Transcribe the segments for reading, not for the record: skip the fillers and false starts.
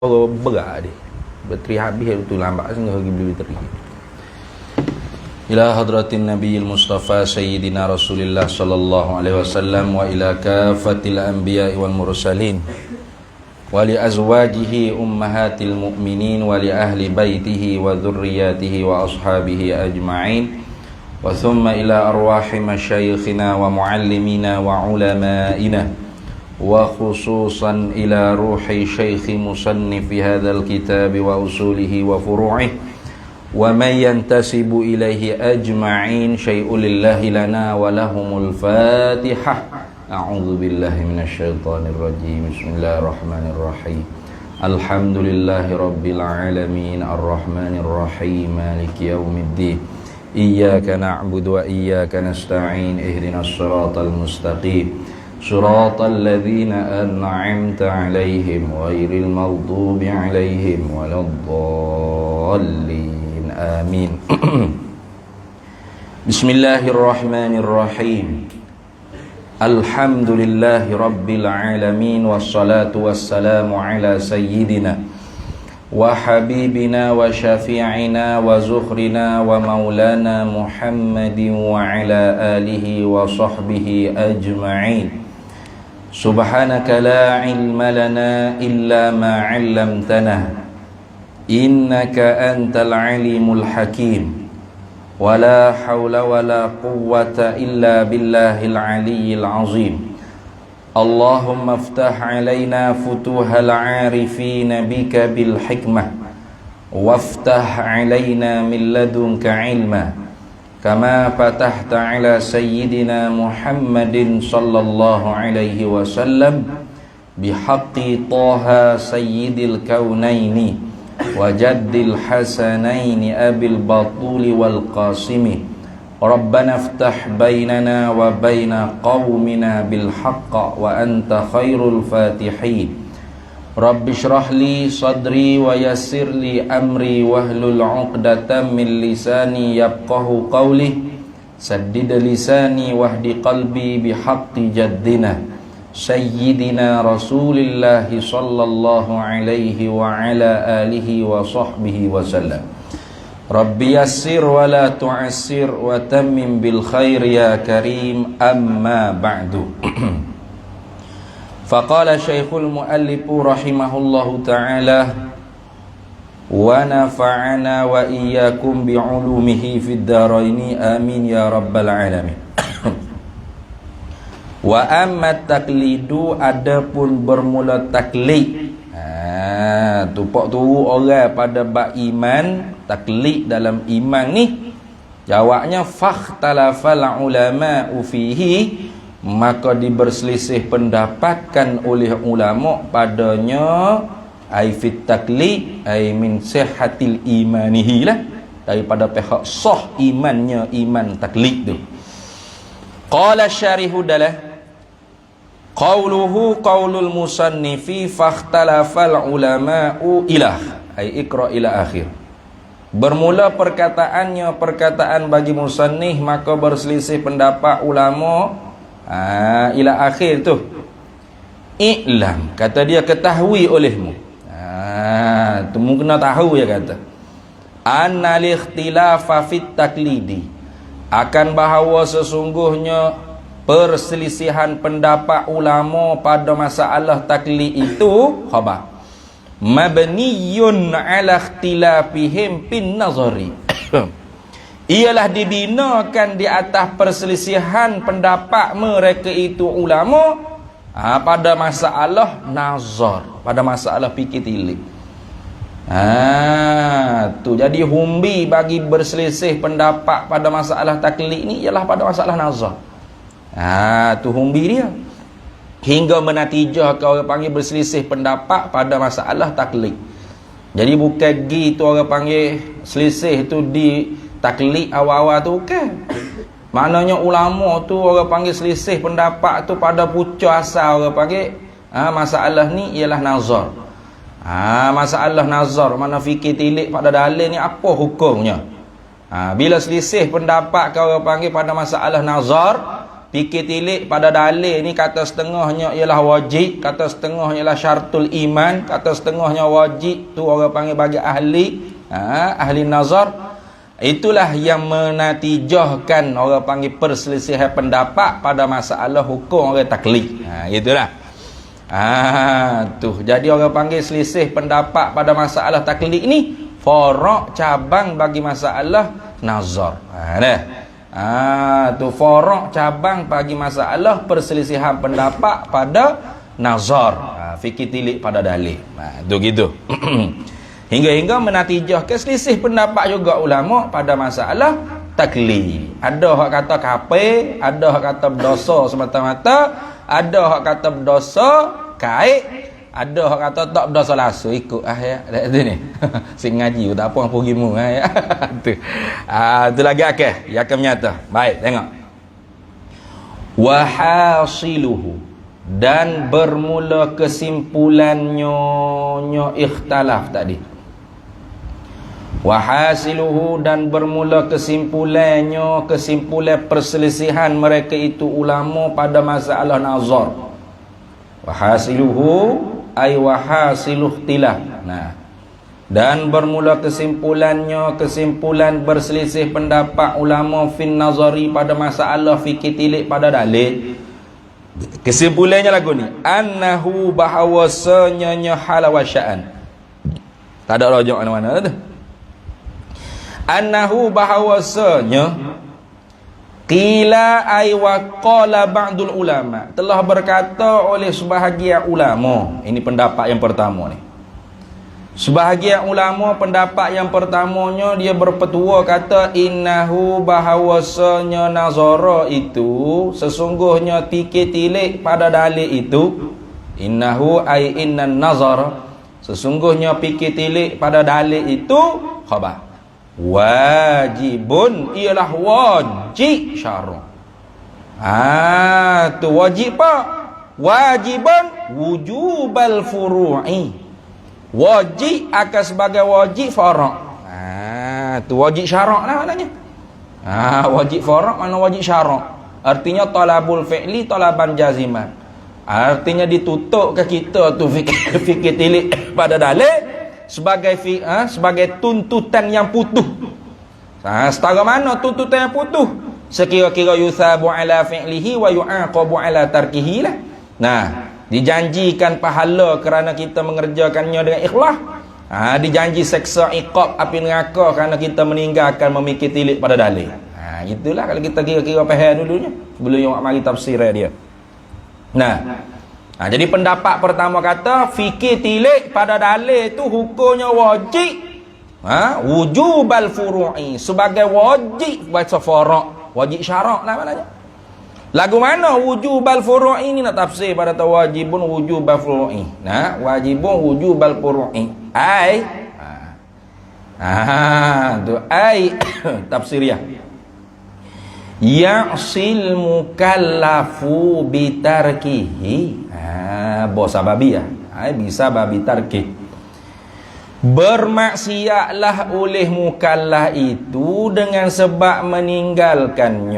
berat dia. Bateri habis tu lambat sehingga pergi beli bateri. Ila hadratin nabiyil mustafa sayyidina rasulillah sallallahu alaihi wasallam wa ila kafatil anbiya'i wal mursalin wa li azwajihi ummahatil mu'minin wa li ahli baitihi wa dhurriyyatihi wa ashabihi ajma'in wa thumma ila arwahi masyayikhina wa muallimina wa ulama'ina wa khususan ila ruhi syaikhi musannifi hadzal kitab wa usulihi wa furu'ih wa man yantasibu ilaihi ajma'in syai'un lillahi lana wa lahumul fatihah. A'udzu billahi minasyaitonir rajim. Bismillahirrahmanirrahim. Alhamdulillahi rabbil alamin arrahmanir rahim maliki yaumiddin. Iyyaka na'budu wa iyyaka nasta'in ihdinas siratal mustaqim صراط الذين أنعمت عليهم غير المغضوب عليهم ولا الضالين آمين. بسم الله الرحمن الرحيم. الحمد لله رب العالمين والصلاة والسلام على سيدنا وحبيبنا وشفيعنا وزخرنا ومولانا محمد وعلى آله وصحبه أجمعين. سبحانك لا علم لنا إلا ما علمتنا إنك أنت العليم الحكيم ولا حول ولا قوة إلا بالله العلي العظيم. اللهم افتح علينا فتوح العارفين بك بالحكمة وافتح علينا من لدنك علما كما فتحت على سيدنا محمد صلى الله عليه وسلم بحق طه سيد الكونين وجد الحسنين أبي البطول والقاسم. ربنا افتح بيننا وبين قومنا بالحق وأنت خير الفاتحين. رب اشرح لي صدري ويسر لي أمري واحلل عقدة من لساني يفقه قولي سدد لساني واهد قلبي بحق جدنا سيدنا رسول الله صلى الله عليه وعلى آله وصحبه وسلم. رب يسر ولا تعسر وتمم بالخير يا كريم. أما بعد. Faqala Syekhul Muallif rahimahullahu ta'ala wa nafa'ana wa iyyakum bi'ulumihi fid dharaini amin ya rabbal alamin. Wa amma taqlidu, adapun bermula taklid. Tupak tu orang pada bab iman, taklid dalam iman ni, jawabnya fakhtalafal ulama'u fihi, maka diberselisih pendapatkan oleh ulama padanya, ai fit taklid ai min sihhatil imanihi lah, daripada pihak sah imannya, iman taklid tu. Qala syarihu dalah qauluhu qaulul musannifi fakhtalafal ulama'u ilah ai iqra ila akhir. Bermula perkataannya perkataan bagi musannif, maka berselisih pendapat ulama ila akhir tu. I'lam, kata dia, ketahui olehmu. Tu mu kena tahu, ya kata. Annal ikhtilafa fit taklidi, akan bahawa sesungguhnya perselisihan pendapat ulama pada masalah taklid itu khabar mabniyun ala ikhtilafihim pin nazari. Ialah dibinakan di atas perselisihan pendapat mereka itu ulama pada masalah nazar, pada masalah fikir tilik. Tu jadi humbi bagi berselisih pendapat pada masalah taklid ni ialah pada masalah nazar. Tu humbi dia, hingga menatijah ke orang panggil berselisih pendapat pada masalah taklid. Jadi bukan gitu orang panggil selisih tu di taklid awal-awal tu, kan? Maknanya ulama tu orang panggil selisih pendapat tu pada pucuk asal orang panggil masalah ni ialah nazar. Masalah nazar, mana fikir tilik pada dalil ni apa hukumnya? Bila selisih pendapat kau orang panggil pada masalah nazar, fikir tilik pada dalil ni kata setengahnya ialah wajib, kata setengahnya ialah syartul iman, kata setengahnya wajib, tu orang panggil bagi ahli ahli nazar. Itulah yang menatijahkan orang panggil perselisihan pendapat pada masalah hukum orang taklid. Itulah. Tu. Jadi orang panggil selisih pendapat pada masalah taklid ni faraq cabang bagi masalah nazar. Tu faraq cabang bagi masalah perselisihan pendapat pada nazar. Fikir tilik pada dalil. Tu gitu. Hingga-hingga menatijahkan selisih pendapat juga ulama pada masalah taklid. Ada hak kata kafir, ada hak kata berdosa semata-mata, ada hak kata berdosa kait, ada hak kata tak berdosa langsung ikut ya. Tu ni. Sing ngaji tak apa pergi mu ya. Tu. Tu lagi akal, yang akan menyata. Baik, tengok. Wa hasiluhu, dan bermula kesimpulannya ikhtilaf tadi. Wahasiluhu, dan bermula kesimpulan perselisihan mereka itu ulama pada masalah nazar. Wahasiluhu ay wahasilu ikhtilaf. Dan bermula kesimpulan berselisih pendapat ulama fin nazari pada masalah fikir tilik pada dalil. Kesimpulannya lagu ni, annahu bahawasanya halawasya'an. Tak ada rujuk mana-mana tu. Annahu bahawasanya qila ay wa qala ba'dul ulama, telah berkata oleh sebahagian ulama. Ini pendapat yang pertama ni. Sebahagian ulama pendapat yang pertamanya dia berpetua kata innahu bahawasanya nazara itu sesungguhnya fikir tilik pada dalil itu. Innahu ay innan nazara, sesungguhnya fikir tilik pada dalil itu khabar. Wajibun, ialah wajib syara'. Tu wajib apa? Wajibun wujubal furu'i, wajib akan sebagai wajib faraq. Tu wajib syarak lah maknanya. Wajib faraq mana wajib syarak. Artinya talabul fi'li talaban jaziman. Artinya ditutup ke kita tu fikir tilik pada dalil sebagai tuntutan yang putus. Setara mana tuntutan yang putus? Sekira-kira yusabu ala fi'lihi wa yu'aqabu ala tarkihi lah. Dijanjikan pahala kerana kita mengerjakannya dengan ikhlas. Dijanji seksa iqab api neraka kerana kita meninggalkan memikir tilik pada dalil. Itulah kalau kita kira-kira faham dulunya sebelum yang mari tafsir dia. Jadi pendapat pertama kata fikir tilik pada dalil itu hukumnya wajib. Wujubal furu'i, sebagai wajib baca faraq, wajib syarak lah maknanya. Lagu mana wujubal furu'i ni nak tafsir pada wajibun wujubal furu'i. Wajibun wujubal furu'i. Tu tafsiriyah. Ya'sil mukallafu bitarkihi. Sababiyah. Bisa babi tarkih. Bermaksiatlah oleh mukallaf itu dengan sebab meninggalkan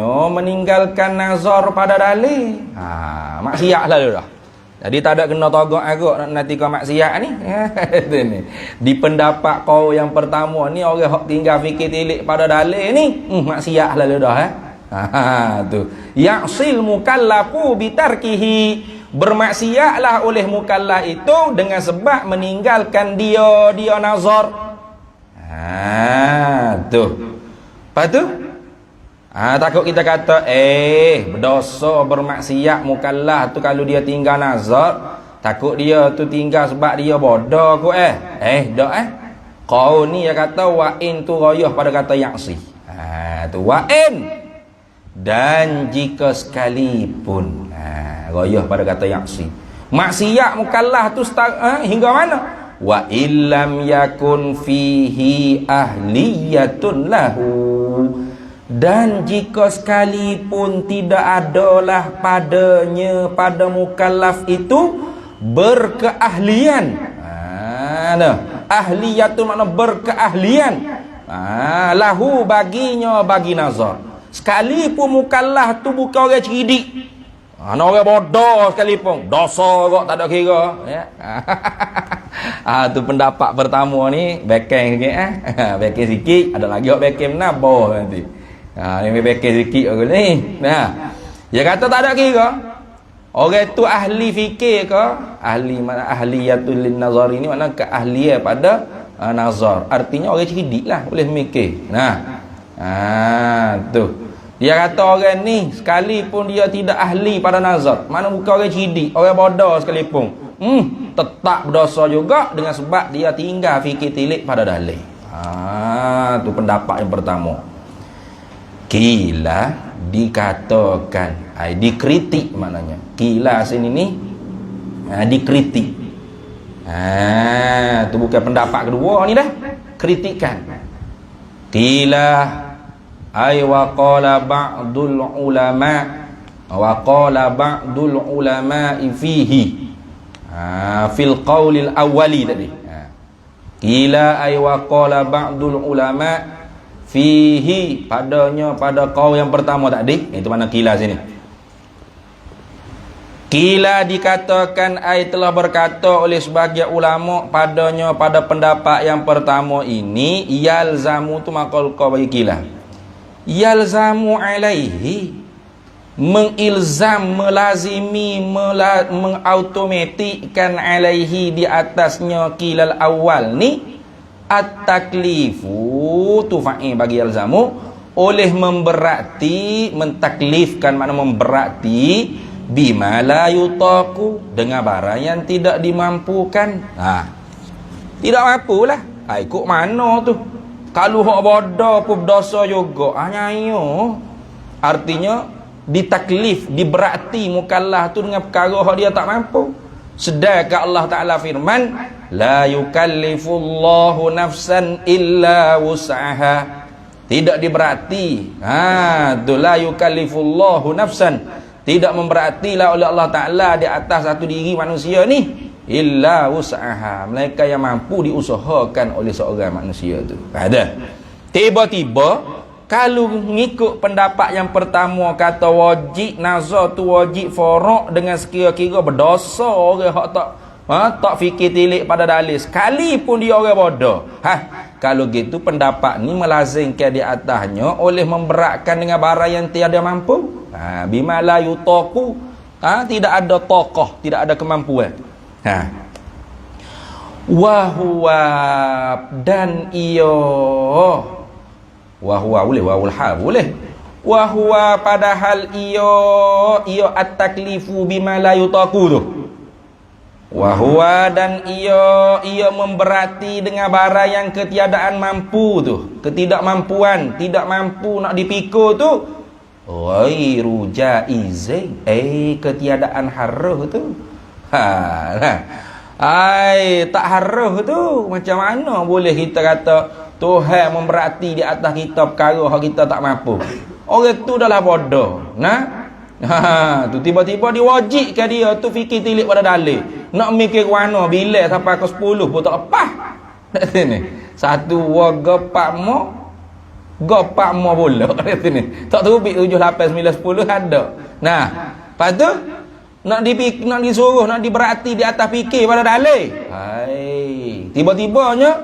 nazar pada dalil. Maksiatlah dia dah. Jadi tak ada kena togok agak nanti kau maksiat ni. Di pendapat kau yang pertama ni, orang hak tinggal fikir tilik pada dalil ni, maksiatlah dia dah. Tu. Ya'sil mukallafu bitarkihi, bermaksiatlah oleh mukallaf itu dengan sebab meninggalkan dia nazar. Tu. Lepas tu takut kita kata berdosa bermaksiat mukallaf tu kalau dia tinggal nazar, takut dia tu tinggal sebab dia bodoh kot kau ni yang kata wa'in tu rayah pada kata ya'si. Tu wa'in, dan jika sekalipun rayah pada kata ya'si, maksiat mukallaf tu hingga mana? Wa illam yakun fihi ahliyatun lahu, dan jika sekalipun tidak adalah pada mukallaf itu berkeahlian. Ahliyatun makna berkeahlian. Lahu baginya bagi nazar. Sekalipun mukallaf tu bukan orang cerdik, orang bodoh sekalipun, dosa kok tak ada kira, ya. Tu pendapat pertama ni, backing sikit backing sikit, ada lagi hok backing menabah nanti. Ni backing sikit aku ni. Dia kata tak ada kira. Orang tu ahli fikir ke? Ahli mana ahliyatul lin nazar ini makna keahlian pada nazar. Artinya orang cerdik lah, boleh mikir. Tu. Dia kata orang ni sekalipun dia tidak ahli pada nazar, mana bukan orang cerdik, orang bodoh sekalipun, tetap berdosa juga dengan sebab dia tinggal fikir tilik pada dalil. Tu pendapat yang pertama. Kila dikatakan, dikritik maknanya. Kila sini ni dikritik. Tu bukan pendapat kedua ni dah, kritikan. Kila wa qala ba'dul ulama fihi fil qaulil awwali tadi. Kila wa qala ba'dul ulama fihi, padanya pada qaul yang pertama tadi. Itu mana kila sini. Kila dikatakan telah berkata oleh sebagian ulama padanya pada pendapat yang pertama ini, yalzamu tu maqal qaul bagi kila. Yalzamu alaihi, mengilzam, melazimi, mengautomatikkan alaihi di atasnya kilal awal ni, at-taklifu tu fa'il bagi yalzamu, oleh memberati, mentaklifkan makna memberati, bima la yutaku, dengan barang yang tidak dimampukan. Tidak mampulah. Ikut mana tu? Kalau hak bodoh pun dosa juga. Nyanyo. Artinya ditaklif, diberati mukallaf tu dengan perkara hak dia tak mampu. Sedangkan Allah Ta'ala firman, la yukallifullahu nafsan illa wus'aha. Tidak diberati. Tu la yukallifullahu nafsan. Tidak memberatilah oleh Allah Ta'ala di atas satu diri manusia ni illa wus'aha, mereka yang mampu diusahakan oleh seorang manusia tu. Ada. Tiba-tiba kalau ngikut pendapat yang pertama kata wajib nazar tu wajib faraq dengan sekira-kira berdosa orang hak tak fikir tilik pada dalil sekalipun dia orang bodoh. Kalau gitu pendapat ni melazimkan di atasnya oleh memberatkan dengan barang yang tiada mampu. Bima la yutaku, tidak ada tokoh, tidak ada kemampuan. Wahuwa dan iyo, wahuwa boleh, wahul hal boleh. Wahuwa padahal iyo at-taklifu bima la yutaku tu. Wahuwa dan iyo memberati dengan barang yang ketiadaan mampu tu, ketidakmampuan, tidak mampu nak dipikul tu. Ghairu jaizin, ketiadaan haruh tu. Tak haruh tu. Macam mana boleh kita kata Tuhan memberati di atas kita perkara yang kita tak mampu? Orang tu dah lah bodoh. Tu tiba-tiba diwajibkan dia tu fikir tilik pada dalil. Nak mikir mana bila sampai ke 10 pun tak lepas. Satu warga Gopak mo pula kat sini. Tak terbit 7, 8, 9, 10 ada. Lepas tu nak disuruh, nak diberati di atas fikir pada dalil. Tiba-tibanya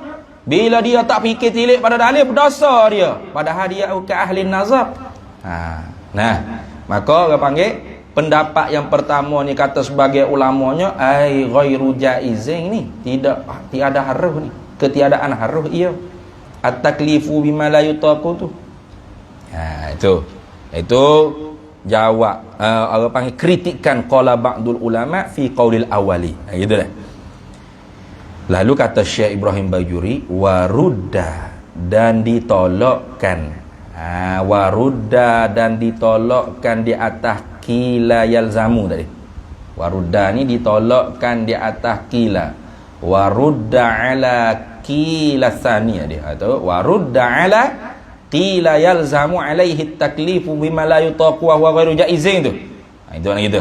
bila dia tak fikir tilik pada dalil, berdosa dia. Padahal dia bukan ahli nazar. Maka orang panggil pendapat yang pertama ni kata sebagai ulamanya ghairu jaizin ni, tiada haruh ni, ketiadaan haruh ia. At-taklifu bima la yutaku tu. Itu jawab orang panggil kritikan qala ba'dul ulama fi qaulil awwali. Gitu dah. Lalu kata Syekh Ibrahim Bajuri, warudda dan ditolakkan. Warudda dan ditolakkan di atas kila yalzamu tadi. Warudda ni ditolakkan di atas kila. Warudda ala kila thaniya dia, atau warudda ala qila yalzamu alaihi taklifu bima la yutaqu wa huwa ghairu jaizin tu. Itu nak gitu.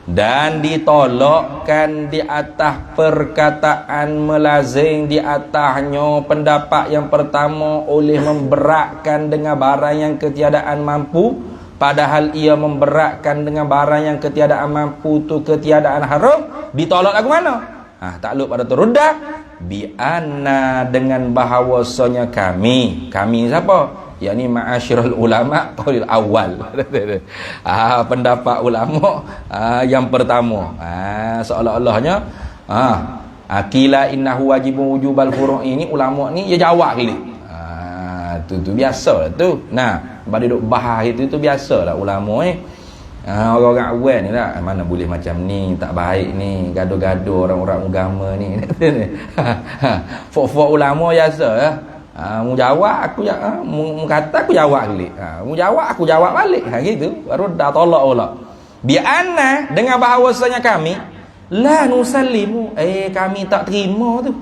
dan ditolakkan di atas perkataan melazim di atasnya pendapat yang pertama oleh memberatkan dengan barang yang ketiadaan mampu, padahal ia memberatkan dengan barang yang ketiadaan mampu tu ketiadaan haram, ditolak lagu mana? Takluk pada turuddah bi anna dengan bahawasanya kami siapa? Yakni ma'asyiral ulama qaulil awal. Pendapat ulama yang pertama. Seolah-olahnya akila innahu wajibun wujubal furu' ini ulama ni dia jawab kali. Tu biasalah tu. Nah, pada duk bahas itu biasalah ulama ni. Orang-orang awal ni lah, mana boleh macam ni, tak baik ni, gaduh-gaduh orang-orang agama ni. Fok-fok ulama biasa ya. Mu jawab aku mu kata aku jawab balik. Mu jawab aku jawab balik. Gitu. Baru dah tolak pula. Bi anna dengan bahawasanya kami la nusallimu, kami tak terima tu.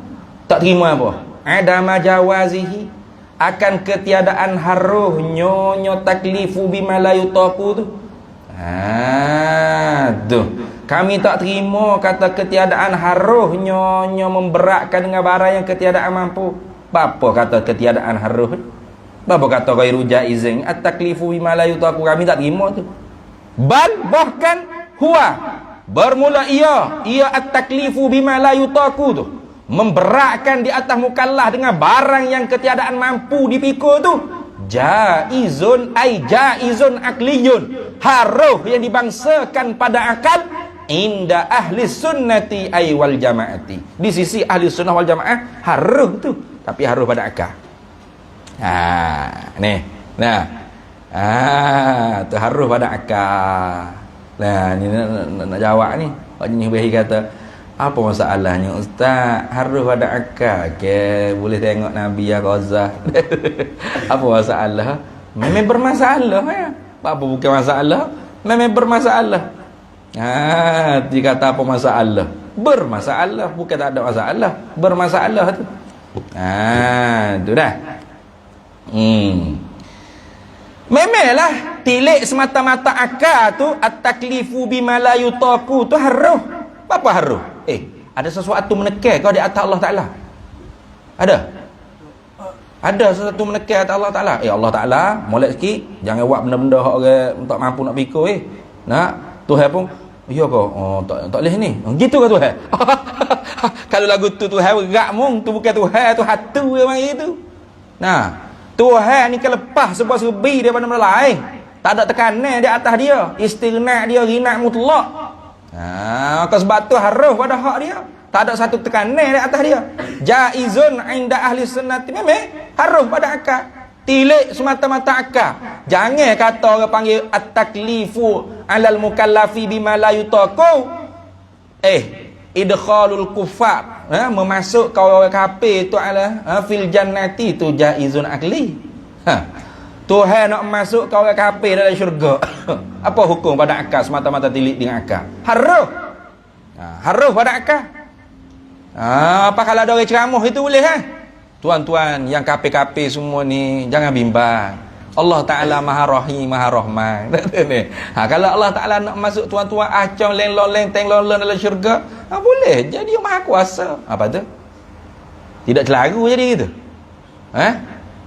Tak terima apa? Adama jawazihi, akan ketiadaan haruhnya taklifu bima la yutaqu tu. Tuh. Kami tak terima kata ketiadaan haruhnya memberatkan dengan barang yang ketiadaan mampu. Apa kata ketiadaan haruh? Apa kata ghairu jaizin at-taklifu bima la yutaqu? Kami tak terima tu. Bahkan huwa bermula ia at-taklifu bima la yutaqu tu, memberatkan di atas mukallaf dengan barang yang ketiadaan mampu dipikul tu, jaizun akliyun, haruh yang dibangsakan pada akal inda ahli sunnati ay wal jamaati, di sisi ahli sunnah wal jamaah haruh tu, tapi haruh pada akal. Tu haruh pada akal. Ni nak jawab ni. Pak Jenis Bahi kata, apa masalahnya ustaz? Haruh pada akal ke? Boleh tengok Nabi Al-Ghazah. Apa masalah? Memang bermasalah ya. Apa bukan masalah? Memang bermasalah. Dia kata apa masalah? Bermasalah, bukan tak ada masalah. Bermasalah tu. Tu dah. Memanglah tilik semata-mata akal tu at-taklifu bima la yutaqu tu haruh. Apa haruh? Ada sesuatu menekan kau di atas Allah Taala. Ada sesuatu menekan atas Allah Taala. Allah Taala molek sikit, jangan buat benda-benda hak orang tak mampu nak pikul Nak Tuhan pun ya ke? Tak boleh ni. Gitu ke Tuhan? Kalau lagu tu Tuhan berat mung, tu bukan Tuhan, tu hatu dia panggil tu. Tuhan ni kan lepas sebuah serbi daripada benda lain. Tak ada tekanan di atas dia. Istirna dia rina mutlak. Maka sebab tu haruh pada hak dia. Tak ada satu tekanan di atas dia. Jaizun inda ahli sunnati, memang haruh pada akal. Tilik semata-mata akal. Jangan kata orang panggil at-taklifu alal mukallafi bima la yutaqu. Idkhalul kufar, memasuk kau orang kafir tu ala fil jannati tu jaizun akli. Tuhan nak masuk kau orang kafir dalam syurga. Apa hukum pada akal semata-mata tilik dengan akal? Haruh. Haruh pada akal. Apa kalau ada orang ceramah itu boleh Tuan-tuan yang kafir-kafir semua ni jangan bimbang. Allah Ta'ala Maha Rahim, Maha Rahman. Kalau Allah Ta'ala nak masuk tuan-tuan acam leng-leng teng-leng dalam syurga, boleh. Jadi Maha Kuasa. Apa tu? Tidak celaru jadi gitu.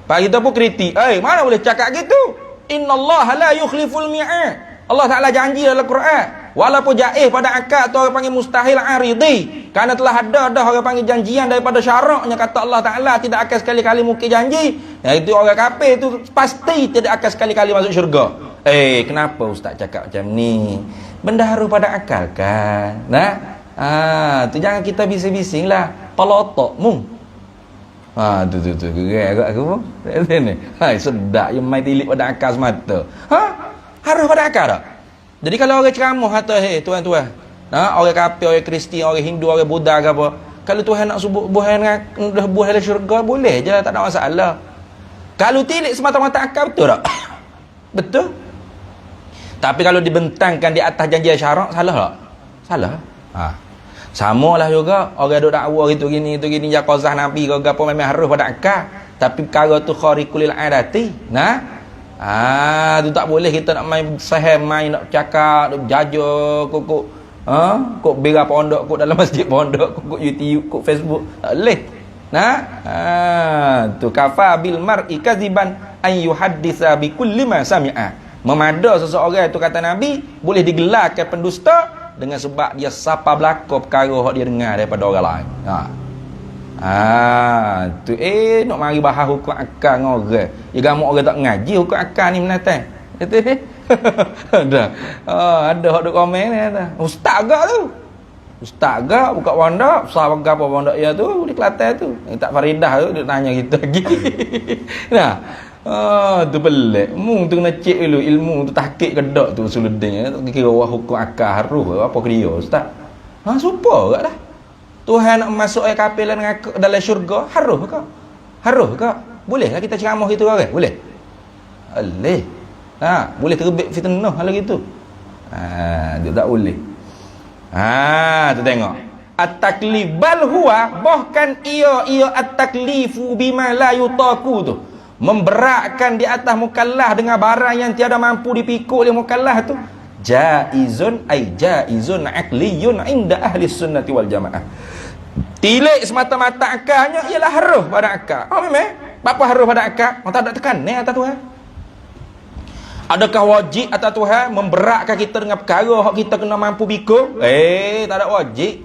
Pak kita pun kritik. Mana boleh cakap gitu? Innallaha la yukhliful mi'ad. Allah Ta'ala janji dalam Quran. Walaupun jaiz pada akal tu orang panggil mustahil aridi. Kerana telah ada orang panggil janjian daripada syaraknya, kata Allah Ta'ala tidak akan sekali-kali mungkin janji. Itu orang kafir tu pasti tidak akan sekali-kali masuk syurga. Kenapa ustaz cakap macam ni? Benda haruh pada akal kan? Tu jangan kita bising-bising lah. Kepala otak mung. Tu gerak agak aku pun. Sedap yang main tilik pada akal semata. Haruh pada akal tak? Jadi kalau orang ceramah kata, tuan-tuan, orang kafir, orang Kristian, orang Hindu, orang Buddha ke apa, kalau Tuhan nak sebut buah dalam syurga, boleh je, tak ada masalah. Kalau tilik semata-mata akal, betul tak? Betul. Tapi kalau dibentangkan di atas janji syarak, salah tak? Salah. Sama lah juga orang duk dakwa gitu gini jaqazah Nabi ke apa, memang harus pada akal. Tapi perkara tu khariqul adati. Tu tak boleh kita nak main sahih, main nak cakap, nak jaja kokok. Kok bera pondok, kok dalam masjid pondok, kok YouTube, kok Facebook. Tak boleh. Nah, tu kafa bil mar'i kadziban an yuhadditsa bi kulli ma sami'a. Memada seseorang itu kata Nabi boleh digelarkan pendusta dengan sebab dia sapa belaka perkara hak dia dengar daripada orang lain. Tu nak mari bahas hukum akal dengan orang. Ya gamak orang tak ngaji hukum akal ni menatang. Kata ada. Ada hak duk komen ni kata. Ustaz agak tu. Ustaz agak buka pondok, besar apa pondok ya tu di Kelantan tu. Tak Faridah tu dia tanya kita lagi. Nah, tu pelik. Mu tu kena cek dulu ilmu tu tahqiq ke dak tu Usuluddin. Kira hukum akal haruh apa ke dia ustaz. Supa agak dah. Tuhan nak masuk air kapal dalam syurga, haruh ke? Haruh ke? Bolehlah kita ceramah gitu orang? Boleh? Boleh. Boleh terbit fitnah kalau gitu. Dia tak boleh. Tu tengok. At-taklif bal huwa, bahkan ia at-taklifu bima la yutaqu tu. Memberatkan di atas mukallaf dengan barang yang tiada mampu dipikul oleh mukallaf tu. Jaizun aqliyun inda ahli sunnati wal jamaah. Tilik semata-mata akalnya ialah haruh pada akal. Memang apa haruh pada akal? Tak ada tekanan atas Tuhan. Adakah wajib atas Tuhan memberatkan kita dengan perkara hak kita kena mampu pikul? Tak ada wajib.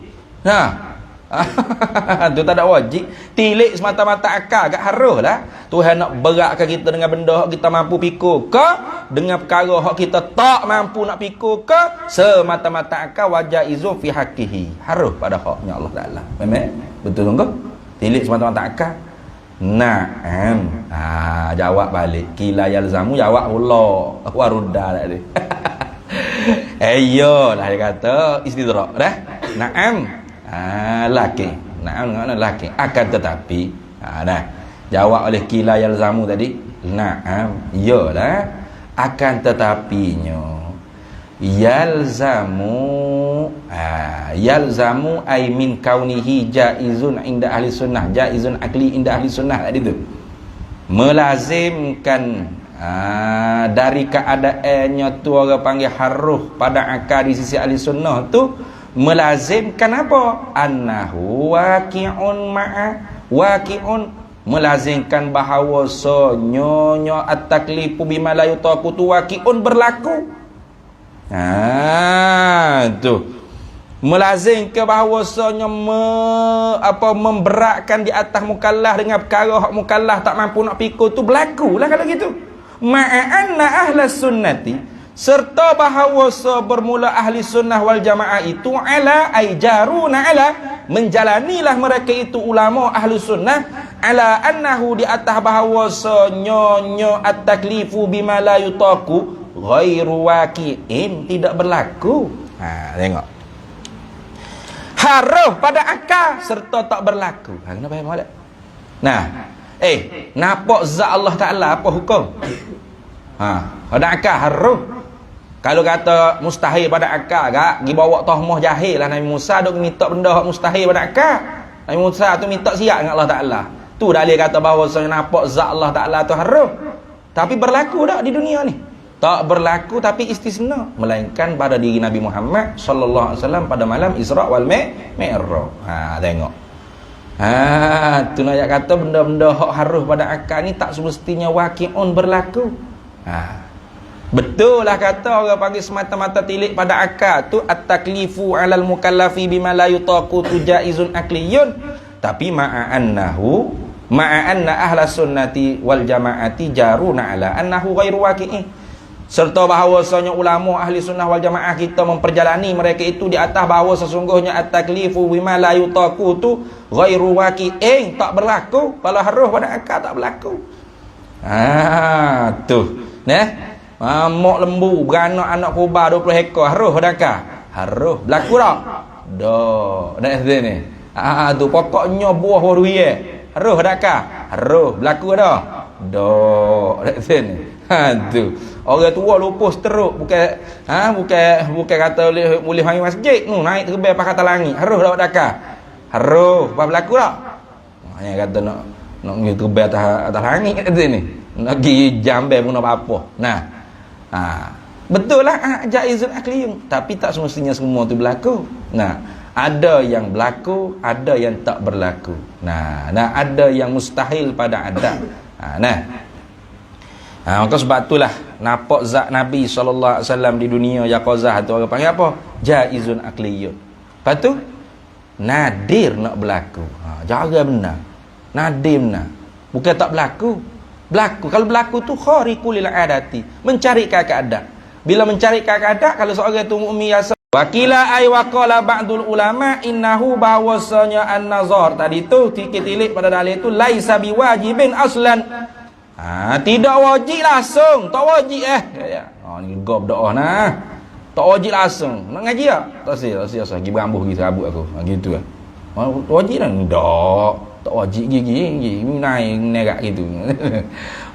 Tu tak ada wajib. Tilik semata-mata akal agak haruh lah. Tuhan nak beratkan kita dengan benda hak kita mampu pikul ke, dengan perkara hak kita tak mampu nak pikul ke, semata-mata akal wajaizun fi haqqihi. Haruh pada haknya Allah Taala. Memang betul ke? Tilik semata-mata akal. Naam. Jawab balik. Kila yalzamu jawab Allah. Warudda dah dia. Ayolah dia kata istidrak dah. Naam. Laki. Naam dengan laki. Akan tetapi dah. Jawab oleh kila yalzamu tadi. Naam. Iyalah. Akan tetapinya yalzamu ay min kaunihi jaizun inda ahli sunnah, jaizun akli inda ahli sunnah tadi tu. Melazimkan dari keadaannya tu orang panggil haruh pada akal di sisi ahli sunnah tu, melazimkan apa? Annahu waqi'un melazimkan bahawasanya at-taklifu bima la yutaqu tu waqi'un berlaku. Tu melazimkan bahawasanya memberatkan di atas mukallaf dengan perkara hak mukallaf tak mampu nak pikul tu berlaku lah kalau gitu. Ma'anna ahli sunnati, serta bahawasa bermula ahli sunnah wal jamaah itu ala ay jaruna ala, menjalanilah mereka itu ulama ahli sunnah ala annahu di atas bahawasanya at-taklifu bima la yutaqu ghairu waqi'in, tidak berlaku. Tengok. Haruh pada akal serta tak berlaku. Kena faham tak? Nampak zat Allah Taala apa hukum? Pada akal haruh. Kalau kata mustahil pada akal gak, gi bawa tahmah jahil lah Nabi Musa dok minta benda hak mustahil pada akal. Nabi Musa tu minta siap dengan Allah Taala. Tu dalil kata bahawa nampak zat Allah Taala tu haruh. Tapi berlaku tak di dunia ni? Tak berlaku, tapi istisna, melainkan pada diri Nabi Muhammad sallallahu alaihi wasallam pada malam Isra wal Mi'raj. Tengok. Tu nak kata benda-benda hak haruh pada akal ni tak semestinya waqi'un berlaku. Betul lah kata orang panggil semata-mata tilik pada akal tu at-taklifu 'alal mukallafi bima la yutaqu tu jaizun akliyun, tapi ma'anna ahla sunnati wal jamaati jaruna 'ala annahu ghairu waqi'in, serta bahawasanya ulama ahli sunnah wal jamaah kita memperjalani mereka itu di atas bahawa sesungguhnya at-taklifu bima la yutaqu tu ghairu waqi'in, tak berlaku. Kalau haruh pada akal tak berlaku. Tu mak lembu beranak anak kubah 20 ekor haruh pada akal? Haruh berlaku tak? Dak sini. Tu pokoknya buah waruye haruh pada akal? Haruh berlaku dah? Dak sini. Tu orang tua lupus teruk, bukan kata boleh mari masjid naik terbang pakai atas langit, haruh dak dakar? Haruh apa berlaku tak? Hanya kata nak pergi terbang atas langit kata ni, nak pergi jambai pun apa. Betul lah jaizun akliyun, tapi tak semestinya semua tu berlaku. Nah, ada yang berlaku, ada yang tak berlaku. Nah, ada yang mustahil pada adat. Maka sebab itulah nampak zat Nabi SAW di dunia yaqazah tu orang panggil apa? Jaizun akliyun. Lepas tu nadir nak berlaku. Jaga benar. Nadir benar. Bukan tak berlaku. Berlaku. Kalau berlaku tu khariqul lil adati, mencari keadaan. Bila mencari keadaan, kalau seorang itu mukmin biasa. Wakila ay waqala ba'dul ulama innahu bahwasanya an-nazar tadi tu tilik pada dalil itu laisa biwajibin aslan. Tidak wajib langsung, tak wajib ni gop doa nah. Tak wajib langsung. Nak ngaji tak? Tak sia pergi berambuh gitu rambut aku. Gitu kan. Wajib dah ndak. Tak wajib gigi naik nerak gitu.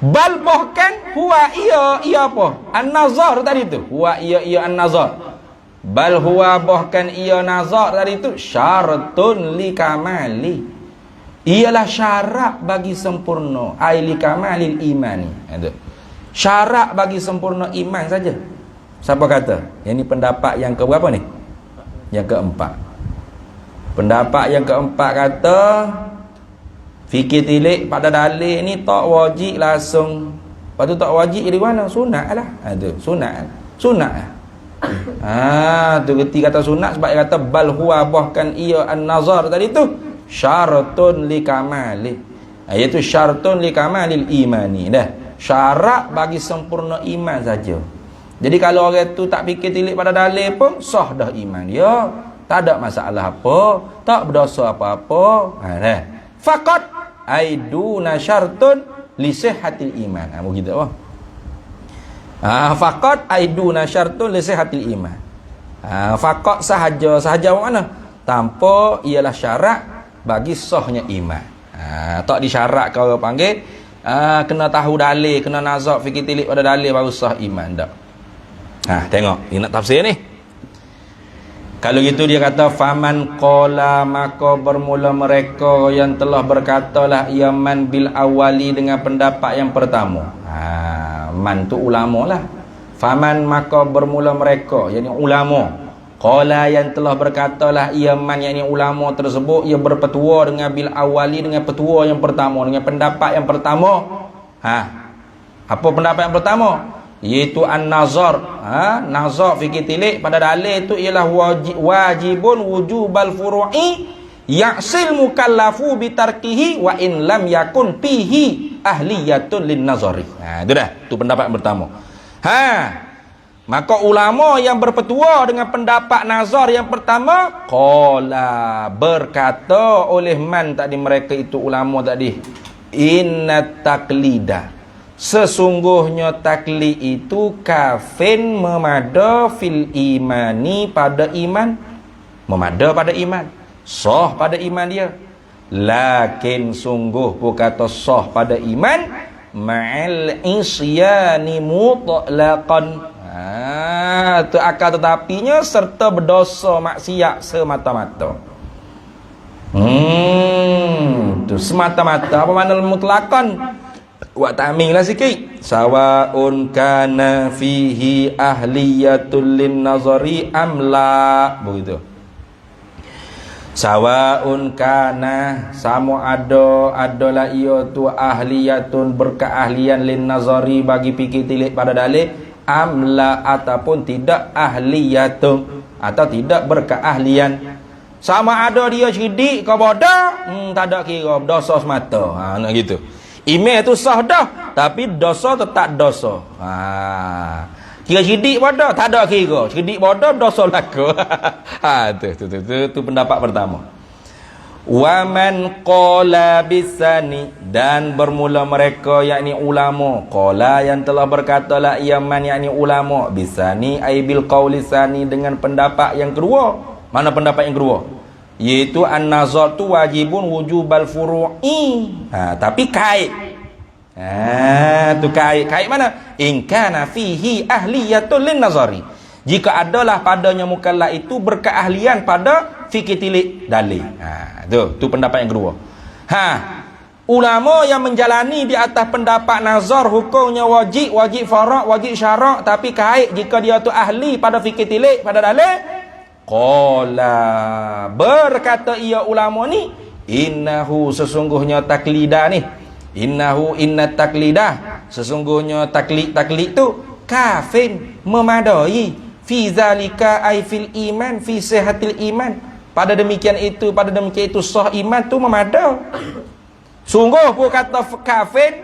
Bal bahkan huwa ia apa? An-nazar tadi tu. Huwa ia an-nazar. Bal huwa bahkan ia nazar tadi tu syaratun li kamali. Ialah syarat bagi sempurna ai li kamalil imani. Itu. Syarat bagi sempurna iman saja. Siapa kata? Yang ni pendapat yang ke berapa ni? Yang keempat. Pendapat yang keempat kata fikir tilik pada dalil ni tak wajib langsung. Lepas tu tak wajib dari mana? Sunat lah. Itu sunat. Sunat. Tu ketika kata sunat sebab dia kata bal huwa bahkan ia an-nazar tadi tu syaratun li kamali. Iaitu syaratun li kamalil imani. Dah. Syarat bagi sempurna iman saja. Jadi kalau orang tu tak fikir tilik pada dalil pun sah dah iman dia. Tak ada masalah apa, tak berdosa apa-apa. Dah. Faqat aiduna syartun li sihhatil iman. Begitu apa? Faqat aiduna syartun li sihhatil iman. Faqat sahaja mana? Tanpa ialah syarat bagi sahnya iman. Tak disyarat kalau orang panggil kena tahu dalil, kena nazar fikir tilik pada dalil baru sah iman tak. Tengok, dia nak tafsir ni. Kalau gitu dia kata faman qala maka bermula mereka yang telah berkatalah ia man bil awali dengan pendapat yang pertama. Man tu ulama lah. Faman maka bermula mereka yakni ulama. Qala yang telah berkatalah ia man yakni ulama tersebut ia berpetua dengan bil awali dengan petua yang pertama, dengan pendapat yang pertama. Apa pendapat yang pertama? Iaitu an-nazar. Nazar fikir tilik pada dalil itu ialah wajibun wujubal furu'i ya'sil mukallafu bitarkihi wa in lam yakun fihi ahliyatun lin nazari. Itu dah, itu pendapat yang pertama. Maka ulama yang berpetua dengan pendapat nazar yang pertama qala berkata oleh man tadi mereka itu ulama tadi inna taklida sesungguhnya taklid itu kafin memada fil imani pada iman, memada pada iman, sah pada iman dia. Lakin sungguh kata sah pada iman ma'al isyani mutlaqan. Tu akal tetapinya serta berdosa maksiat semata-mata. Tu semata-mata apa makna mutlaqan? Buat ta'ming lah sikit. Sawaun kana fihi ahliyatul lin nazari amla. Begitu. Sawaun kana sama adalah ia tu ahliyatun berkeahlian lin nazari bagi fikir tilik pada dalil amla ataupun tidak ahliyatun atau tidak berkeahlian. Sama ada dia cerdik ke bodoh, tak ada kira dosa semata. Nak gitu. Email tu sah dah, tapi dosa tetap dosa. Kira cerdik bodoh, tak ada kira. Cerdik bodoh, dosa laku. Tu pendapat pertama. Wa man qala bisani dan bermula mereka yakni ulama. Qala yang telah berkata la yaman yakni ulama bisani ai bil qauli sani dengan pendapat yang kedua. Mana pendapat yang kedua? Iaitu an-nazar tu wajibun wujubal furu'i. Tapi kait. Tu kait mana? In kana fihi ahliyatul lin nazari. Jika adalah padanya mukallaf itu berkeahlian pada fikir tilik dalil. Tu pendapat yang kedua. Ulama yang menjalani di atas pendapat nazar hukumnya wajib, wajib farak, wajib syarak, tapi kait jika dia tu ahli pada fikir tilik, pada dalil. Qala, berkata ia ulama ni, innahu sesungguhnya taklidah ni, inna taklidah, sesungguhnya taklid tu kafin, memadai, fi zalika ay fil iman, fi sihatil iman, pada demikian itu sah iman tu memadai. Sungguh pun kata kafir,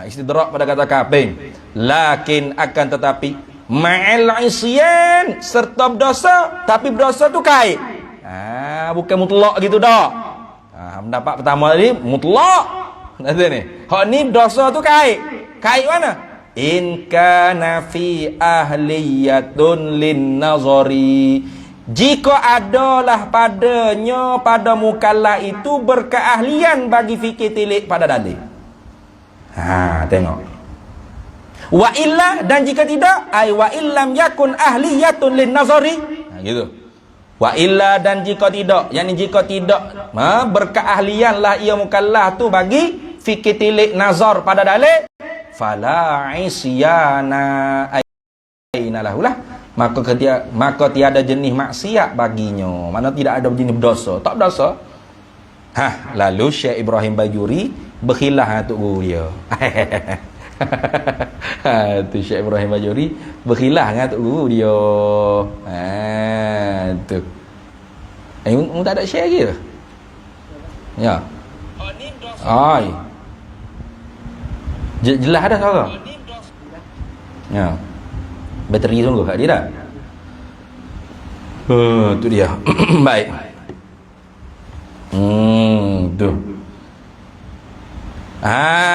istidrak pada kata kafir, lakin akan tetapi ma'al isyan, serta berdosa, tapi berdosa tu kait. Bukan mutlak gitu dah. Pendapat pertama tadi mutlak. Nanti ni. Hak ni berdosa tu kait. Kait mana? In kana fi ahliyatun lin nazari. Jika adalah padanya, pada mukallaf itu berkeahlian bagi fikir tilik pada dalil. Tengok. Wa illa, dan jika tidak, ay wa illam yakun ahliyatun lin nazari. Gitu. Wa illa, dan jika tidak, yakni jika tidak berkeahlianlah ia mukallaf tu bagi fikir tilik nazar pada dalil, fala isyana aina lahulah, maka tiada jenis maksiat baginya. Mana tidak ada jenis berdosa, tak berdosa. Lalu Syekh Ibrahim Bajuri berkhilaf untuk guru dia. Tu Syekh Ibrahim Bajuri berkhilaf dengan tok guru dia. Tu. Tak ada share lagi ke? Ya. Ai. Jelas dah suara. Ya. Bateri sungguh kat dia dah. Tu dia. Baik. Tu.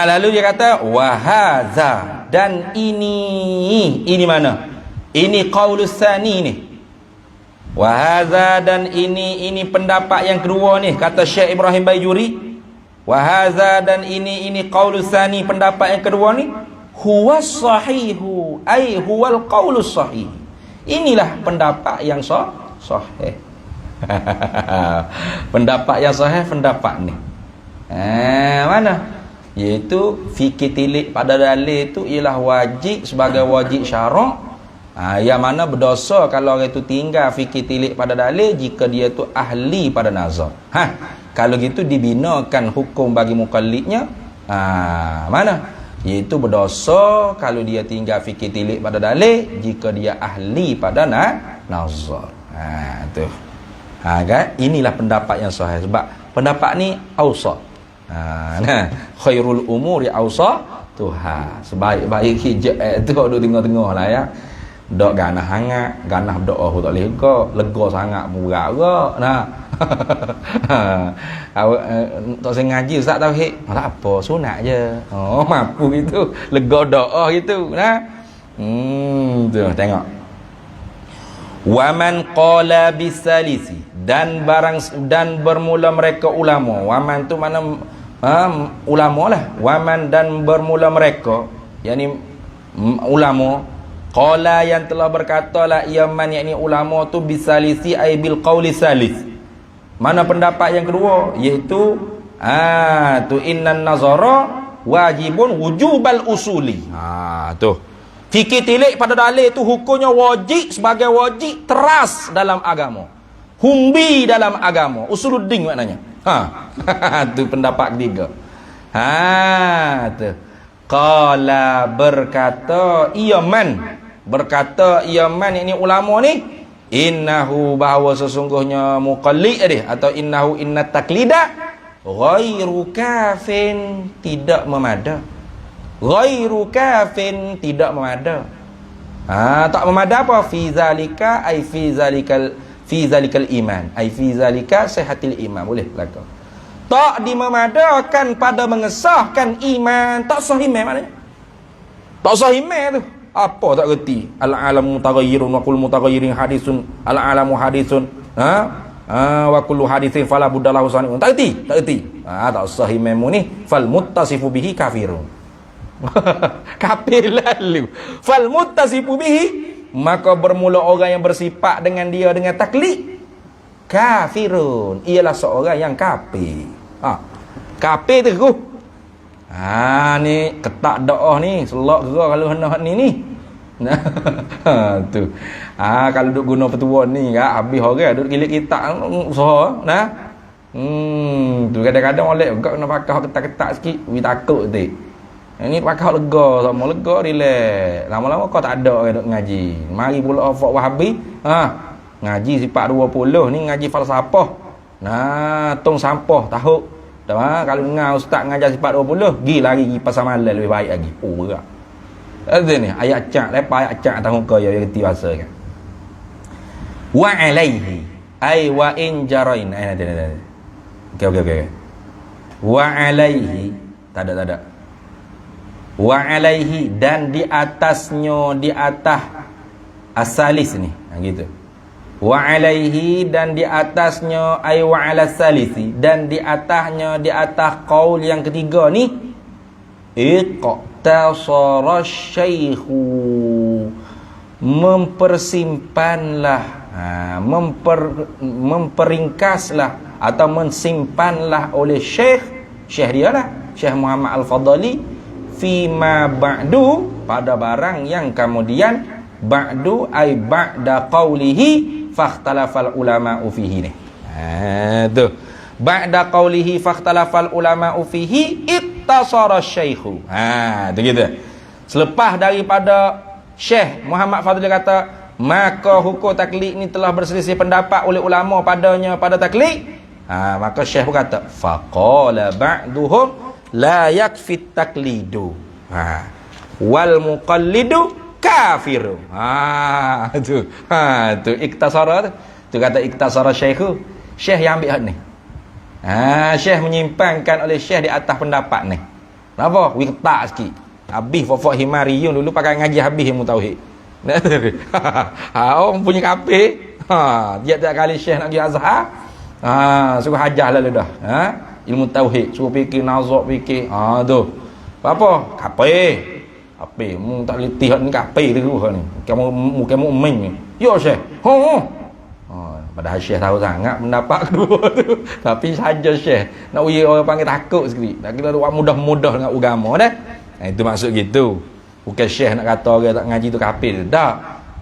Lalu dia kata wahaza, dan ini mana? Ini qaulus tsani ni. Wahaza, dan ini pendapat yang kedua ni, kata Syekh Ibrahim Bajuri. Wahaza, dan ini qaulus tsani, pendapat yang kedua ni, huwa sahihu, ay huwal qaulus sahih. Inilah pendapat yang sahih. Pendapat yang sahih, pendapat ni. Mana? Iaitu fikir tilik pada dalil itu ialah wajib sebagai wajib syarak. Yang mana berdosa kalau orang itu tinggal fikir tilik pada dalil jika dia tu ahli pada nazar. Kalau gitu dibinakan hukum bagi mukallidnya. Mana? Iaitu berdosa kalau dia tinggal fikir tilik pada dalil jika dia ahli pada nazar. Tu. Kan? Inilah pendapat yang sahih. Sebab pendapat ni awsat. Khairul umuri awsatuha. Sebaik-baik hijab tu duduk tengah-tengah lah ya. Dok ganah hangat, ganah berdoa pun tak boleh lega sangat pun berat ke. Tak saya ngaji ustaz tauhid. Tak apa, sunat je. Mampu gitu, lega doa gitu. Tu tengok. Waman qala bisalisi, dan bermula mereka ulama. Waman tu mana ulama lah. Waman, dan bermula mereka, yakni ulama. Qala, yang telah berkata lah ia man, yakni ulama tu bisalisi ay bil qauli salis. Mana pendapat yang kedua, iaitu tu innan nazara wajibun wujubal usuli. Tu fikir tilik pada dalil itu hukumnya wajib sebagai wajib teras dalam agama, humbi dalam agama, usuluddin maknanya. Tu pendapat ketiga. Tu qala, berkata man ini ulama ni, innahu, bahawa sesungguhnya muqallid atau inna taklida ghairu kafin, tidak memada. Ghairu kafin, tidak memada. Tak memada apa? Fi zalika ay fi zalikal iman, ay fi zalika sihatil iman. Boleh belaka. Tak dimemadakan pada mengesahkan iman. Tak sah iman maknanya. Tak sah iman tu. Apa tak reti? Al-alamu mutaghayyirun wa kullu mutaghayyirin hadisun. Al-alamu hadisun. Wa kullu hadisin fala budda lahu sani'un. Tak reti. Tak sah imanmu ni. Fal muttasifu bihi kafirun. Kafir lalu. Fal muttasifu bihi, maka bermula orang yang bersifat dengan dia dengan taklid, kafirun, ialah seorang yang kafir. Kafir terus. Ni ketak doa ni, selok gerak kalau hendak ni. Nah, tu. Kalau duk guna petuan ni kan habis orang duk gilik kitab usaha, nah. Tu kadang-kadang molek juga kena pakai ketak-ketak sikit, we takut tu. Ini pakai lega sama lega relax. Lama-lama kau tak ada orang duk ngaji. Mari pula Fak Wahabi, ngaji sifat 20 ni ngaji falsafah. Nah, tong sampah tahu. Kalau dengar ustaz ngajar sifat 20, gi lari pergi pasar malam lebih baik lagi. Oh berat. Ada ni ayat cak, lepas ayat cak tahu kau yang reti bahasa kan. Wa alaihi ai wa in jarain. Ada. Okey. Wa alaihi tak ada. Wa alaihi dan di atasnya, di atas asalis ni. Gitu. Wa alaihi dan di atasnya ay wa ala salisi dan di atasnya, di atas qaul yang ketiga ni iqtasara syaikhu mempersimpanlah, memperingkaslah atau mensimpanlah oleh syekh dia lah, Syekh Muhammad Al-Fadhali fima ba'du pada barang yang kemudian ba'du ay ba'da qawlihi fakhtalafal ulama'u fihi ni. Tu. Ba'da qawlihi fakhtalafal ulama'u fihi ittasara syaikhu. Tu gitu. Selepas daripada Syekh Muhammad Fadhli kata, maka hukum taklid ni telah berselisih pendapat oleh ulama padanya pada taklid. Maka Syekh pun kata, faqala ba'duhum la yakfi taklidu. Wal muqallidu kafiru. Tu iktasara tu kata iktasara syekhu. Syekh yang ambil hak ni. Syekh menyimpankan oleh syekh di atas pendapat ni. Kenapa? Ketak sikit. Habis Fafak Himariyun dulu pakai ngaji habis ilmu tauhid. Orang punya kafir. Tiap-tiap kali syekh nak pergi Azhar, suruh hajar lah dah. Ilmu tauhid, suruh fikir nazak fikir. Tu. Apa? Kafir. Apa? Mu tak letih ni kafir tu ni. Kamu mukmin ni. Ya syekh. Padahal syekh tahu sangat pendapat kedua tu. Tapi saja syekh nak uji orang panggil takut sikit. Tak kira orang mudah-mudah dengan agama dah. Itu maksud gitu. Bukan syekh nak kata orang tak ngaji tu kafir. Tak.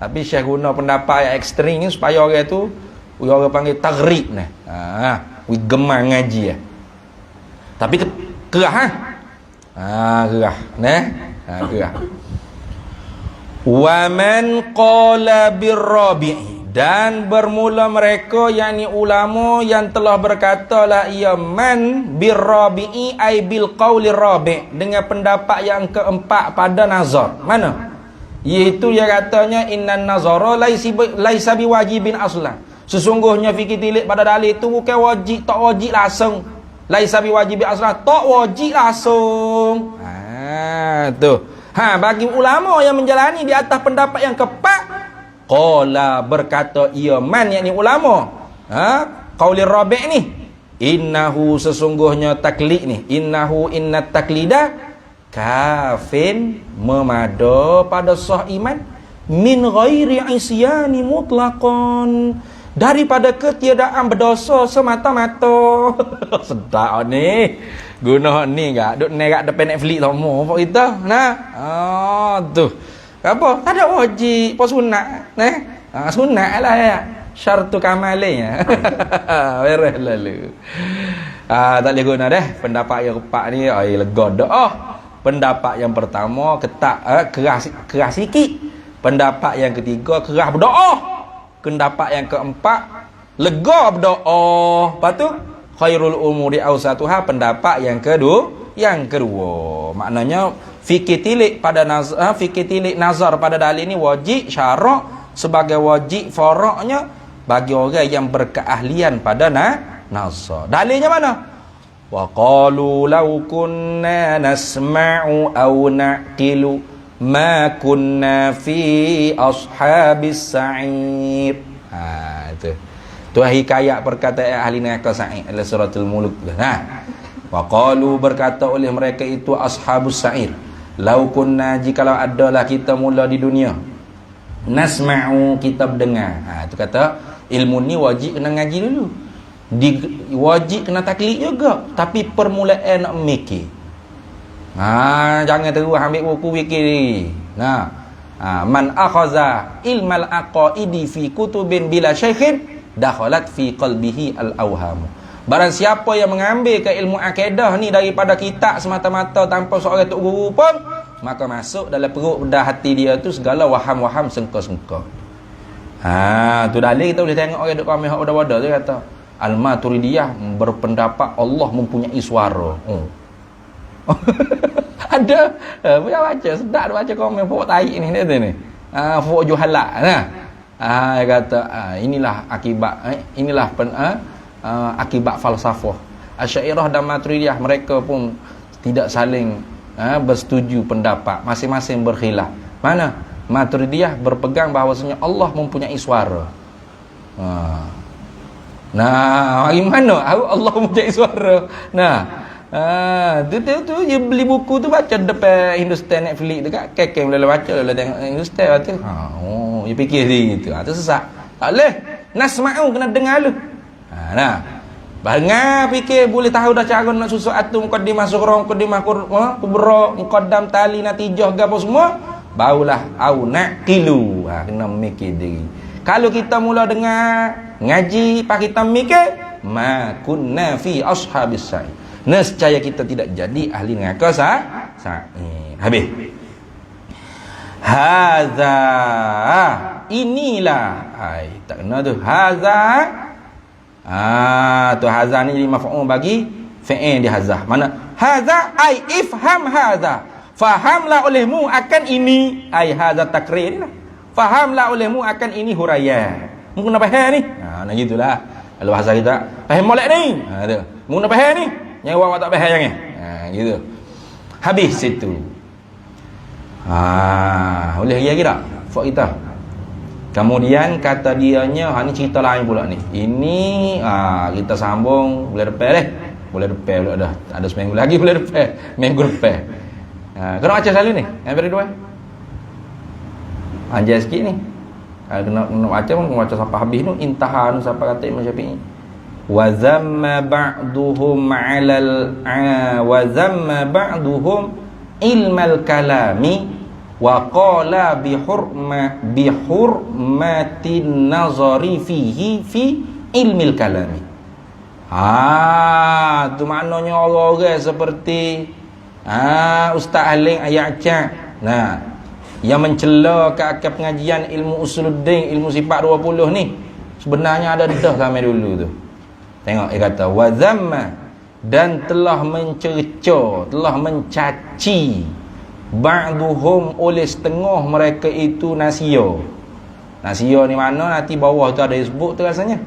Tapi syekh guna pendapat yang ekstrim ni supaya orang tu orang panggil taghrib ni. Gemar ngaji Tapi kerah kerah nah. Kerah. Wa man qala birrabi'i dan bermula mereka yakni ulama yang telah berkata la ia man birrabi'i ay bil qaulir rabi' dengan pendapat yang keempat pada nazar. Mana? Iaitu dia katanya innan nazara laisa biwajibin aslan. Sesungguhnya fikir tilik pada dalil itu bukan wajib, tak wajib langsung. Laisa biwajibin aslan, tak wajib langsung. Tu. Bagi ulama yang menjalani di atas pendapat yang keempat, qala berkata ia man yakni ulama. Qaulir rabi' ni, innahu sesungguhnya taklid ni, innat taklida kafin memada pada sah iman min ghairi isyani mutlaqan daripada ketiadaan berdosa semata-mata. Sedap ni. Guna ni gak duk naik kat depan Netflix semua apa kita. Tu. Apa? Tak ada wajib, apa sunat. Sunat lah ya. Syartu kamalnya. Beres lalu. Tak boleh guna dah. Pendapat yang keempat ni lega dah. Pendapat yang pertama keras sikit. Pendapat yang ketiga keras berdoa. Pendapat yang keempat lega berdoa. Lepas tu khairul umuri awsatuha pendapat yang kedua. Maknanya fikir tilik nazar pada dalil ini wajib syarak sebagai wajib faraknya bagi orang yang berkeahlian pada nazar. Dalilnya mana? Wa qalu law kunna nasma'u aw naqilu ma kunna fi ashabis sa'ir. Itu. Tu hikayat perkataan ahli neraka Sa'id dalam suratul Mulk. Wa qalu berkata oleh mereka itu ashabus sa'ir, lau kunna jikalau adalah kita mula di dunia, nasma'u kita mendengar. Tu kata ilmu ni wajib kena ngaji dulu. Wajib kena taklid juga, tapi permulaan nak mikir. Jangan terus ambil buku fikir ni. Man akhaza ilmal aqaidi fi kutubin bila syaikhin dakhalat fi qalbihi al-awham. Barang siapa yang mengambil ke ilmu akidah ni daripada kitab semata-mata tanpa seorang tok guru pun, maka masuk dalam perut bedah hati dia tu segala waham-waham sengka-sengka. Tu dalil kita boleh tengok orang duk ramai hak bodoh-bodoh tu kata Al-Maturidiyah berpendapat Allah mempunyai suara. Ada boleh baca, sedap baca komen pokok taik ni dia ni. Pokok juhalak nah. Dia kata inilah akibat akibat falsafah. Asy'ariyah dan Maturidiyah mereka pun tidak saling bersetuju pendapat, masing-masing berkhilaf. Mana? Maturidiyah berpegang bahawasanya Allah mempunyai suara. Nah, bagaimana Allah mempunyai suara? Tu dia beli buku tu baca depan Hindustan Netflix dekat kek boleh baca boleh tengok Hindustan tu. Dia fikir gitu. Tu sesat. Tak boleh. Nasma'u kena dengar lu. Bangar fikir boleh tahu dah cara nak susun atum muqaddimah surah muqaddimah kubra muqaddam tali natijah gapo semua barulah au naqilu. Kena mikir diri. Kalau kita mula dengar ngaji pak kita mikir ma kunna fi ashabis sa'i. Nescaya kita tidak jadi ahli neraka habis. Haza inilah tak kena tu. Haza tu haza ni jadi maf'ul bagi fi'il di haza. Mana haza ai ifham haza. Fahamlah olehmu akan ini ai haza takrir ni lah. Fahamlah olehmu akan ini huraian. Mungkin nak faham ni. Nah gitulah. Kalau bahasa kita faham molek ni. Tu. Mungkin nak faham ni. Yang awak tak faham jangan. Gitu. Habis situ. Boleh kira-kira fak kita. Kemudian kata dianya, ni cerita lain pula ni. Ini kita sambung bulan depan deh. Bulan depan pula dah. Ada seminggu lagi bulan depan. Minggu depan. Kena baca selalu ni. Yang berdua. Anjay sikit ni. Kena baca pun baca sampai habis tu. Intaha tu sampai kata Imam Syafi'i. Wa zamma ba'duhum 'alal wa zamma ba'duhum ilmal kalami wa qala bi hurmatin nazari fihi fi ilmil kalami. Tu maknanya orang-orang seperti Ustaz Aling ayat cak. Yang mencela ke akal pengajian ilmu usuluddin, ilmu sifat 20 ni sebenarnya ada dah sampai dulu tu. Tengok dia kata wa zamma dan telah mencerca, telah mencaci ba'duhum oleh setengah mereka itu nasia. Nasia ni mana nanti bawah tu ada disebut tu rasanya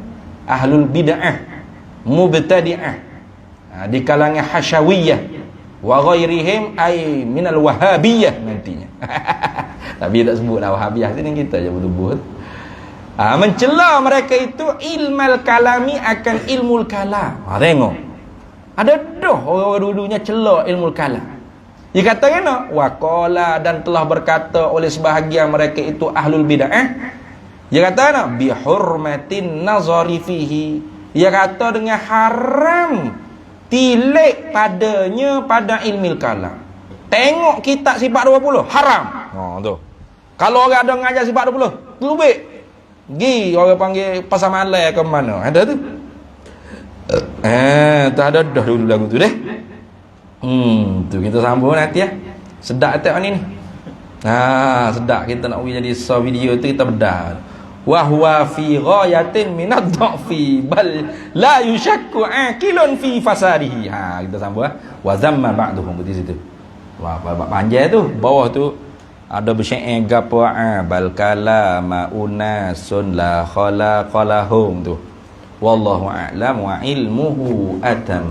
ahlul bid'ah, mubtadi'ah, di kalangan hasyawiyah wa ghairihim ay minal wahabiyah nantinya. Tapi tak sebutlah wahabiyah sini kita je betul-betul. Mencela mereka itu ilmal kalami akan ilmul kalam. Tengok. Ada dah orang dulunya cela ilmul kalam. Dia kata kena waqala dan telah berkata oleh sebahagian mereka itu ahlul bid'ah. Dia kata kena bi hurmatin nazari fihi. Dia kata dengan haram tilik padanya pada ilmil kalam. Tengok kitab sifat 20 haram. Tu. Kalau orang ada ngajar sifat 20, lebih gi orang panggil pasar malai ke mana ada tu. Tak ada dah dulu lagu tu deh. Tu kita sambung nanti ya. Sedap tengok ni. Sedap kita nak pergi jadi show video tu kita bedah. Wa huwa fi ghayatin min ad-dha'fi bal la yushakku aqilun fi fasadihi. Kita sambung wa zamma ba'duhum di situ. Wah panjang tu bawah tu ada bersyair gapo bal kalama unasun la khalaqalahum tu. Wallahu a'lam wa ilmuhu atam.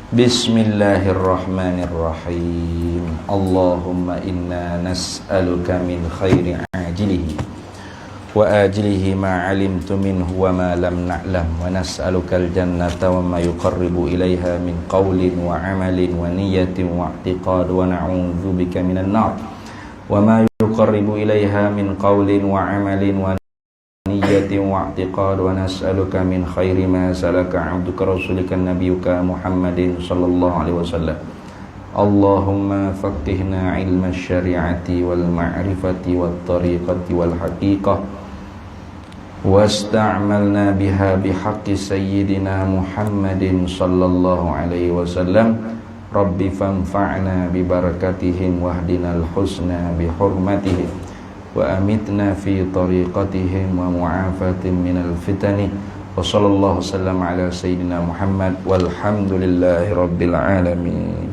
Bismillahirrahmanirrahim. Allahumma inna nas'aluka min khairi ajilihi wa ajilihi ma 'alimtu minhu wa ma lam na'lam wa nas'aluka al-jannata wa ma yuqarribu ilaiha min qawlin wa 'amalin wa niyyatin wa i'tiqad wa na'udzu bika minan nar wa ma yuqarribu ilaiha min qawlin wa 'amalin wa niyyatin wa i'tiqad wa nas'aluka min khairi ma salaka 'abduka rasulika nabiyyuka Muhammadin sallallahu alaihi wasallam Allahumma faqihna ilma syari'ati wal ma'rifati wat tariqati wal haqiqah wasta'malna biha bihaqqi sayyidina Muhammadin sallallahu alaihi wasallam. Rabbi fanfa'na bi barakatihim wahdinal husna bi hurmatihim wa amitna fi tariqatihim wa mu'afatin minal fitani wa sallallahu sallam ala sayyidina Muhammad walhamdulillahi rabbil alamin.